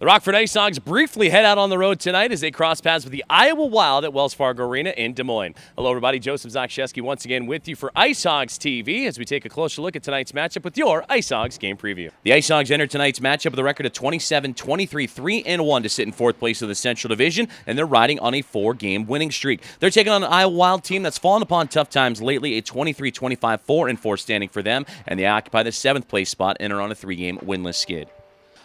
The Rockford IceHogs briefly head out on the road tonight as they cross paths with the Iowa Wild at Wells Fargo Arena in Des Moines. Hello, everybody. Joseph Zakrzewski once again with you for IceHogs TV as we take a closer look at tonight's matchup with your IceHogs game preview. The IceHogs enter tonight's matchup with a record of 27-23, 3-1 to sit in fourth place of the Central Division, and they're riding on a 4-game winning streak. They're taking on an Iowa Wild team that's fallen upon tough times lately, a 23-25, 4-4 standing for them, and they occupy the 7th place spot and are on a 3-game winless skid.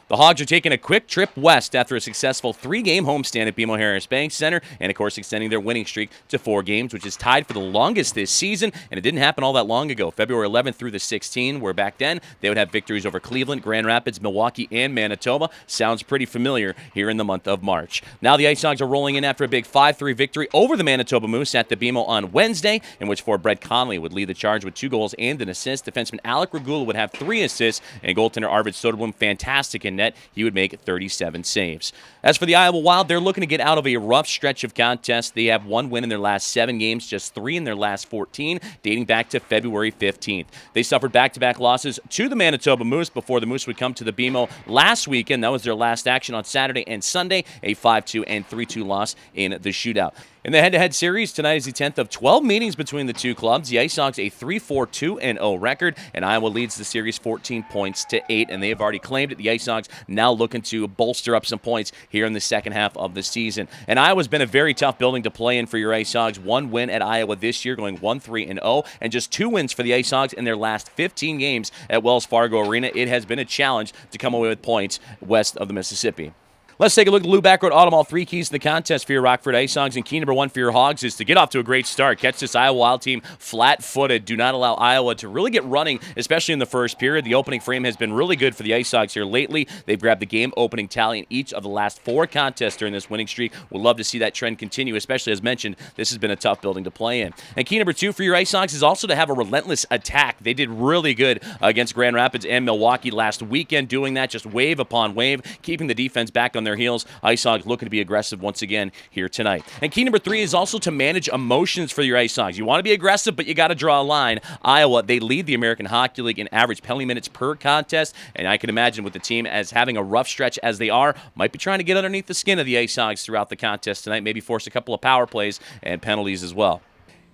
The Hogs are taking a quick trip west after a successful 3-game homestand at BMO Harris Bank Center, and of course extending their winning streak to 4 games, which is tied for the longest this season, and it didn't happen all that long ago, February 11th through the 16th, where back then they would have victories over Cleveland, Grand Rapids, Milwaukee, and Manitoba. Sounds pretty familiar here in the month of March. Now the IceHogs are rolling in after a big 5-3 victory over the Manitoba Moose at the BMO on Wednesday, in which Brett Connolly would lead the charge with 2 goals and an assist. Defenseman Alec Regula would have 3 assists, and goaltender Arvid Soderblom fantastic in net. He would make 37 saves. As for the Iowa Wild, they're looking to get out of a rough stretch of contests. They have 1 win in their last 7 games, just 3 in their last 14, dating back to February 15th. They suffered back-to-back losses to the Manitoba Moose before the Moose would come to the BMO last weekend. That was their last action on Saturday and Sunday, a 5-2 and 3-2 loss in the shootout. In the head-to-head series, tonight is the 10th of 12 meetings between the two clubs. The IceHogs a 3-4-2-0 record, and Iowa leads the series 14 points to 8, and they have already claimed it. The IceHogs now looking to bolster up some points here in the second half of the season. And Iowa's been a very tough building to play in for your IceHogs. 1 win at Iowa this year, going 1-3-0, and just 2 wins for the IceHogs in their last 15 games at Wells Fargo Arena. It has been a challenge to come away with points west of the Mississippi. Let's take a look at Lou Backroad Autumn. All 3 keys to the contest for your Rockford IceHogs, and key number 1 for your Hogs is to get off to a great start. Catch this Iowa Wild team flat-footed. Do not allow Iowa to really get running, especially in the first period. The opening frame has been really good for the IceHogs here lately. They've grabbed the game-opening tally in each of the last 4 contests during this winning streak. We'll love to see that trend continue, especially as mentioned, this has been a tough building to play in. And key number 2 for your IceHogs is also to have a relentless attack. They did really good against Grand Rapids and Milwaukee last weekend doing that, just wave upon wave, keeping the defense back on their heels. IceHogs looking to be aggressive once again here tonight. And key number 3 is also to manage emotions for your IceHogs. You want to be aggressive, but you got to draw a line. Iowa, they lead the American Hockey League in average penalty minutes per contest, and I can imagine with the team as having a rough stretch as they are, might be trying to get underneath the skin of the IceHogs throughout the contest tonight, maybe force a couple of power plays and penalties as well.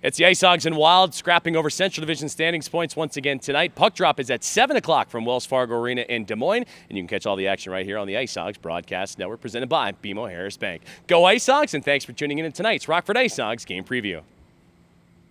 It's the IceHogs and Wild scrapping over Central Division standings points once again tonight. Puck drop is at 7 o'clock from Wells Fargo Arena in Des Moines, and you can catch all the action right here on the IceHogs Broadcast Network presented by BMO Harris Bank. Go IceHogs, and thanks for tuning in to tonight's Rockford IceHogs game preview.